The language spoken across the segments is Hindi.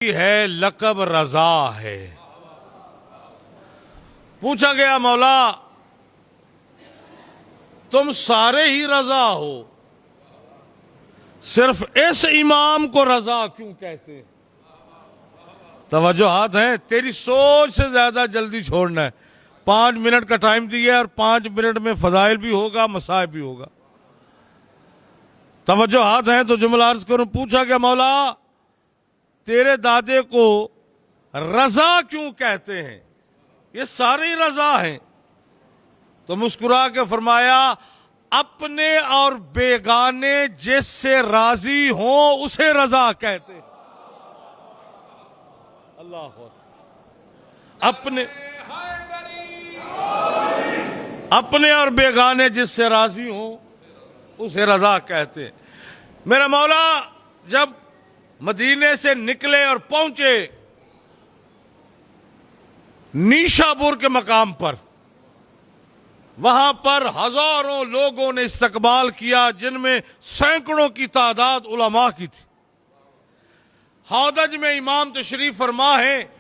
है लक़ब रजा है। पूछा गया मौला तुम सारे ही रजा हो, सिर्फ इस इमाम को रजा क्यों कहते हैं? तवज्जो हाथ है, तेरी सोच से ज्यादा जल्दी छोड़ना है। 5 मिनट का टाइम दिया है और 5 मिनट में फजाइल भी होगा, मसाइब भी होगा। तवज्जो हाथ है तो जुमला अर्ज करूं। पूछा गया मौला तेरे दादे को रजा क्यों कहते हैं? ये सारे ही रजा हैं। तो मुस्कुरा के फरमाया अपने और बेगाने जिससे राजी हो उसे रजा कहते हैं। अल्लाह अपने और बेगाने जिससे राजी हो उसे रजा कहते हैं। मेरा मौला जब मदीने से निकले और पहुंचे नीशापुर के मकाम पर, वहां पर हजारों लोगों ने इस्तकबाल किया, जिनमें सैकड़ों की तादाद उलमा की थी। हौदज में इमाम तशरीफ फरमा है।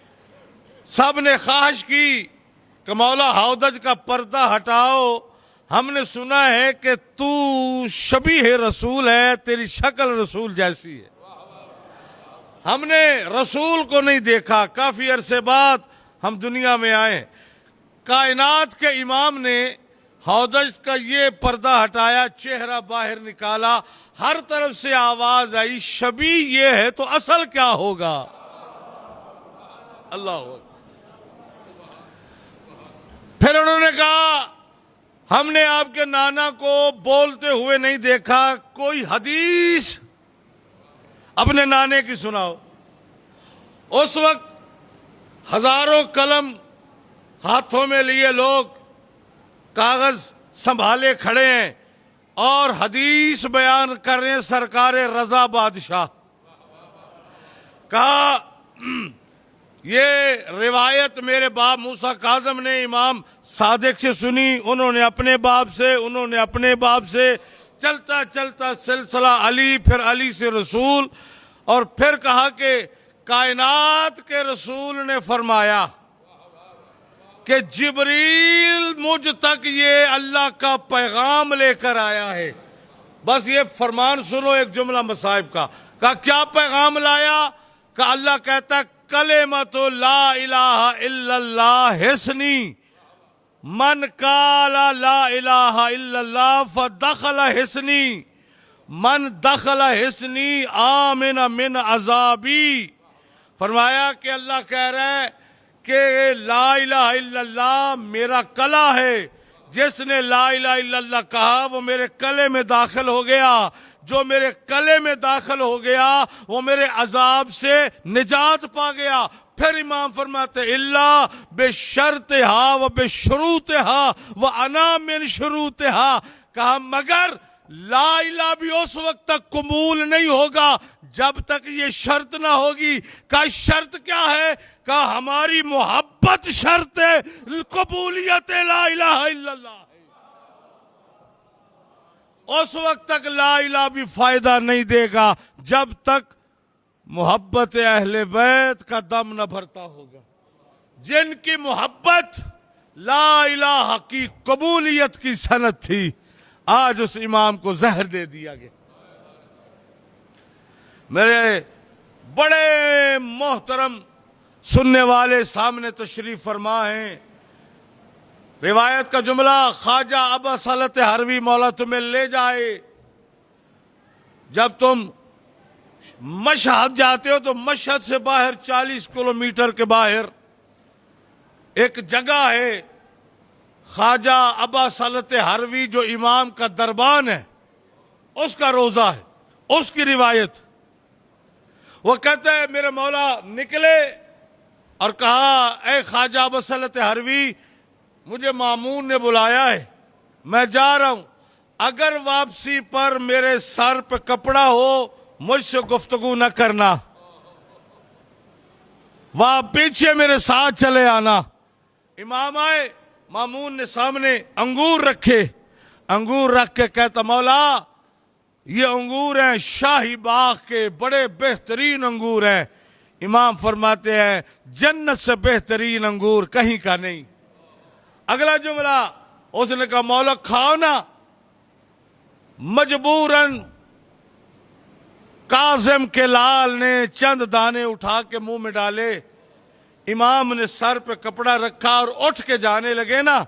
सब ने ख्वाहिश की कि मौला हौदज का पर्दा हटाओ, हमने सुना है कि तू शबीह रसूल है, तेरी शक्ल रसूल जैसी है। हमने रसूल को नहीं देखा, काफी अरसे बाद हम दुनिया में आए। कायनात के इमाम ने हौदज का ये पर्दा हटाया, चेहरा बाहर निकाला, हर तरफ से आवाज आई शबी ये है तो असल क्या होगा? अल्लाह। फिर उन्होंने कहा हमने आपके नाना को बोलते हुए नहीं देखा, कोई हदीस अपने नाने की सुनाओ। उस वक्त हजारों कलम हाथों में लिए लोग कागज संभाले खड़े हैं और हदीस बयान कर रहे हैं सरकार रजा बादशाह। कहा ये रिवायत मेरे बाप मूसा काजम ने इमाम सादिक से सुनी, उन्होंने अपने बाप से, उन्होंने अपने बाप से, चलता चलता सिलसिला अली, फिर अली से रसूल, और फिर कहा कि कायनात के रसूल ने फरमाया कि जिब्रील मुझ तक ये अल्लाह का पैगाम लेकर आया है। बस ये फरमान सुनो एक जुमला मसाइब का। कहा क्या पैगाम लाया? का अल्लाह कहता कलेमतु ला इलाहा इल्लल्लाह हिस्नी मन काला ला इलाहा इल्लल्लाह फदखल हिस्नी मन दखल हिस्नी आमिन मिन अजाबी। फरमाया कि अल्लाह कह रहा है कि ला इलाहा इल्लल्लाह मेरा कला है, जिसने ला इलाहा इल्लल्लाह कहा वो मेरे कले में दाखिल हो गया, जो मेरे कले में दाखिल हो गया वो मेरे अजाब से निजात पा गया। फिर इमाम फरमाते इल्ला बेशर्त हा व बेशरूत हा व अना मिन शुरूत हा। कहा मगर ला इलाहा भी उस वक्त तक कबूल नहीं होगा जब तक ये शर्त ना होगी। का शर्त क्या है? का हमारी मोहब्बत शर्त है कबूलियत ला इलाहा इल्लल्लाह है। उस वक्त तक ला इलाहा भी फायदा नहीं देगा जब तक मोहब्बत अहले बैत का दम न भरता होगा। जिनकी मोहब्बत ला इलाहा की कबूलियत की सनद थी, आज उस इमाम को जहर दे दिया गया। मेरे बड़े मोहतरम सुनने वाले सामने तशरीफ फरमा हैं। रिवायत का जुमला ख्वाजा अबा सलत हरवी मौला तुम्हें ले जाए। जब तुम मशहद जाते हो तो मशहद से बाहर 40 किलोमीटर के बाहर एक जगह है ख्वाजा अबा सलत हरवी जो इमाम का दरबान है, उसका रोजा है। उसकी रिवायत वो कहता है मेरे मौला निकले और कहा ए ख्वाजा अबा सलत हरवी मुझे मामून ने बुलाया है, मैं जा रहा हूं, अगर वापसी पर मेरे सर पे कपड़ा हो मुझसे गुफ्तगू न करना, वहां पीछे मेरे साथ चले आना। इमाम आए, मामून ने सामने अंगूर रखे, अंगूर रख के कहता मौला ये अंगूर हैं शाही बाग के, बड़े बेहतरीन अंगूर हैं, इमाम फरमाते हैं जन्नत से बेहतरीन अंगूर कहीं का नहीं। अगला जुमला उसने कहा मौला खाओ ना। मजबूरन काजिम के लाल ने चंद दाने उठा के मुंह में डाले। इमाम ने सर पे कपड़ा रखा और उठ के जाने लगे ना,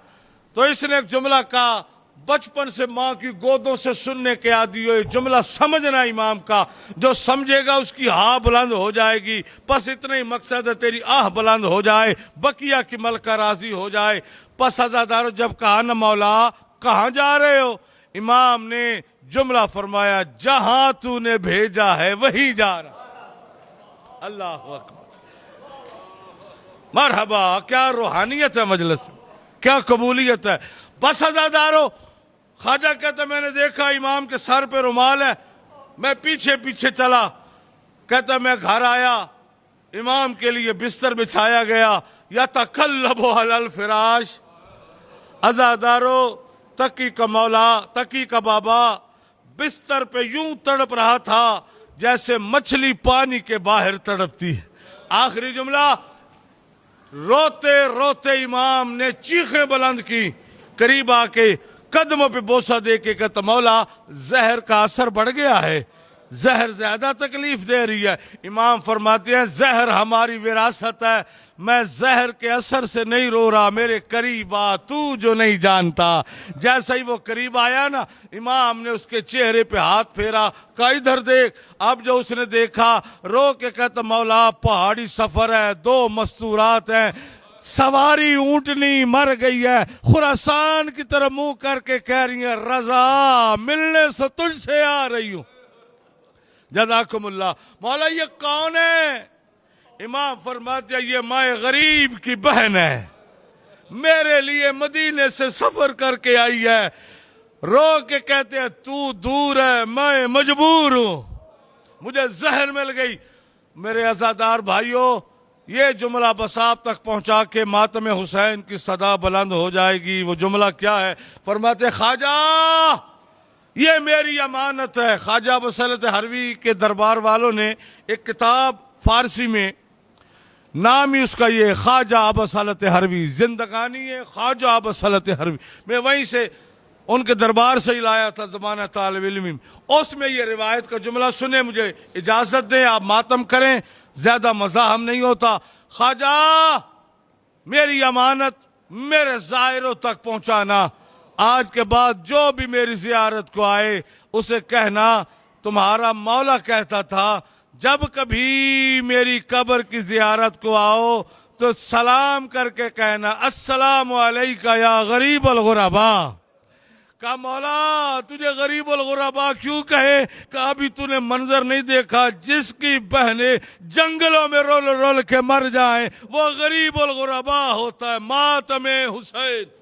तो इसने एक जुमला कहा, बचपन से माँ की गोदों से सुनने के आदी हो, जुमला समझना इमाम का, जो समझेगा उसकी हा बुलंद हो जाएगी। बस इतना ही मकसद है, तेरी आह बुलंद हो जाए, बकिया की मलका राजी हो जाए। बस अज़ादारों, जब कहा ना मौला कहाँ जा रहे हो, इमाम ने जुमला फरमाया, जहां तूने भेजा है वही जा रहा। अल्लाह अकबर, मरहबा, क्या रूहानियत है मजलिस, क्या कबूलियत है। बस अज़ादारों, ख्वाजा कहता मैंने देखा इमाम के सर पे रुमाल है, मैं पीछे पीछे चला। कहता मैं घर आया, इमाम के लिए बिस्तर बिछाया गया, या तकल्लबु अलल फिराश। अज़ादारों, तकी का मौला, तकी का बाबा बिस्तर पे यूं तड़प रहा था जैसे मछली पानी के बाहर तड़पती है। आखिरी जुमला, रोते रोते इमाम ने चीखें बुलंद की, करीब आके कदमों पे बोसा दे के कहता मौला जहर का असर बढ़ गया है, जहर ज्यादा तकलीफ दे रही है। इमाम फरमाते हैं जहर हमारी विरासत है, मैं जहर के असर से नहीं रो रहा, मेरे करीब आ तू जो नहीं जानता। जैसे ही वो करीब आया ना, इमाम ने उसके चेहरे पे हाथ फेरा, कहा इधर देख। अब जो उसने देखा, रो के कहता मौला पहाड़ी सफर है, दो मस्तूरात हैं, सवारी ऊंटनी मर गई है, खुरासान की तरफ मुंह करके कह रही है रजा मिलने से तुझसे आ रही हूं। जज़ाकुमुल्लाह। मौला ये कौन है? इमाम फरमाते हैं ये माए गरीब की बहन है, मेरे लिए मदीने से सफर करके आई है। रो के कहते हैं तू दूर है, मैं मजबूर हूं, मुझे जहर मिल गई। मेरे अज़ादार भाइयों, ये जुमला बस आप तक पहुंचा के मातम हुसैन की सदा बुलंद हो जाएगी। वो जुमला क्या है? फरमाते ख्वाजा ये मेरी अमानत है। ख्वाजा बसलत हरवी के दरबार वालों ने एक किताब फारसी में, नाम ही उसका ये ख्वाजा बसलत हरवी, जिंदगानी है ख्वाजा बसलत हरवी, मैं वहीं से उनके दरबार से ही लाया था ज़माना तालिब इल्म। उसमें ये रिवायत का जुमला सुने, मुझे इजाजत दें, आप मातम करें, ज्यादा मजा हम नहीं होता। ख्वाजा मेरी अमानत मेरे ज़ायरों तक पहुंचाना, आज के बाद जो भी मेरी जियारत को आए उसे कहना तुम्हारा मौला कहता था जब कभी मेरी कब्र की जियारत को आओ तो सलाम करके कहना अस्सलामु अलैका या गरीब अल गुरबा। कहा मौला तुझे गरीब अल गुरबा क्यों कहे? कहा अभी तूने मंजर नहीं देखा, जिसकी बहनें जंगलों में रोल रोल के मर जाएं वो गरीब अल गुरबा होता है। मातमे हुसैन।